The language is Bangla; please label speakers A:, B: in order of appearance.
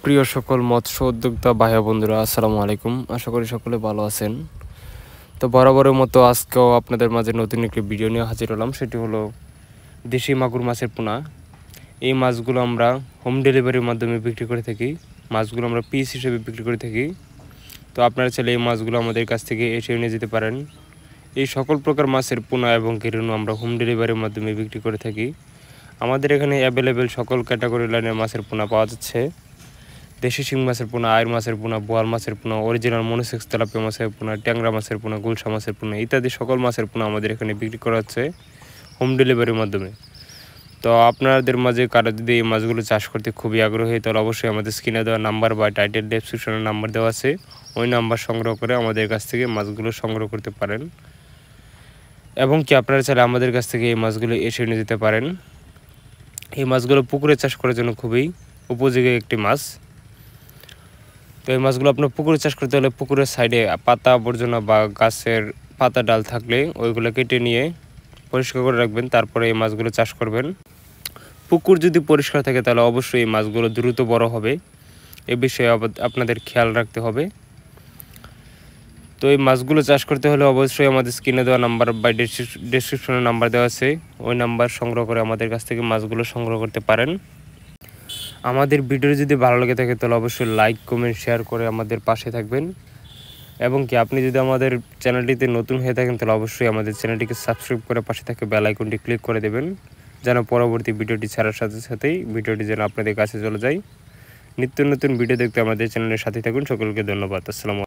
A: প্রিয় সকল মৎস্য উদ্যোক্তা ভাই বন্ধুরা, আসসালামু আলাইকুম। আশা করি সকলে ভালো আছেন। তো বরাবরের মতো আজকেও আপনাদের মাঝে নতুন একটি ভিডিও নিয়ে হাজির হলাম। সেটি হলো দেশি মাগুর মাছের পোনা। এই মাছগুলো আমরা হোম ডেলিভারির মাধ্যমে বিক্রি করে থাকি। মাছগুলো আমরা পিস হিসেবে বিক্রি করে থাকি। তো আপনারা চাইলে এই মাছগুলো আমাদের কাছ থেকে এসে নিয়ে যেতে পারেন। এই সকল প্রকার মাছের পোনা এবং কেরুনো আমরা হোম ডেলিভারির মাধ্যমে বিক্রি করে থাকি। আমাদের এখানে অ্যাভেলেবেল সকল ক্যাটাগরি লাইনের মাছের পোনা পাওয়া যাচ্ছে। দেশি শিং মাছের পোনা, আয়ের মাছের পোনা, বোয়াল মাছের পোনা, অরিজিনাল মনোসেক্স তেলাপিয়া মাছের পোনা, ট্যাংরা মাছের পোনা, গুলশা মাছের পোনা ইত্যাদি সকল মাছের পোনা আমাদের এখানে বিক্রি করা হচ্ছে হোম ডেলিভারির মাধ্যমে। তো আপনাদের মাঝে কারো যদি এই মাছগুলো চাষ করতে খুবই আগ্রহী, তাহলে অবশ্যই আমাদের স্ক্রিনে দেওয়া নাম্বার বা টাইটেল ডেসক্রিপশনের নাম্বার দেওয়া আছে, ওই নাম্বার সংগ্রহ করে আমাদের কাছ থেকে মাছগুলো সংগ্রহ করতে পারেন। এবং কি আপনারা চাইলে আমাদের কাছ থেকে এই মাছগুলো এসে নিয়ে যেতে পারেন। এই মাছগুলো পুকুরে চাষ করার জন্য খুবই উপযোগী একটি মাছ। তো এই মাছগুলো আপনার পুকুরে চাষ করতে হলে পুকুরের সাইডে পাতা আবর্জনা বা গাছের পাতা ডাল থাকলে ওইগুলো কেটে নিয়ে পরিষ্কার করে রাখবেন, তারপরে এই মাছগুলো চাষ করবেন। পুকুর যদি পরিষ্কার থাকে তাহলে অবশ্যই এই মাছগুলো দ্রুত বড় হবে, এ বিষয়ে আপনাদের খেয়াল রাখতে হবে। তো এই মাছগুলো চাষ করতে হলে অবশ্যই আমাদের স্ক্রিনে দেওয়া নাম্বার বা ডেসক্রিপশনে নাম্বার দেওয়া আছে, ওই নাম্বার সংগ্রহ করে আমাদের কাছ থেকে মাছগুলো সংগ্রহ করতে পারেন। আমাদের ভিডিও যদি ভালো লাগে থাকে তাহলে অবশ্যই লাইক, কমেন্ট, শেয়ার করে আমাদের পাশে থাকবেন। এবং কি আপনি যদি আমাদের চ্যানেলটিতে নতুন হয়ে থাকেন তাহলে অবশ্যই আমাদের চ্যানেলটিকে সাবস্ক্রাইব করে পাশে থাকে বেল আইকনটি ক্লিক করে দেবেন, যেন পরবর্তী ভিডিওটি ছাড়ার সাথে সাথেই ভিডিওটি যেন আপনাদের কাছে চলে যায়। নিত্য নতুন ভিডিও দেখতে আমাদের চ্যানেলের সাথে থাকুন। সকলকে ধন্যবাদ। আসসালামু আলাইকুম।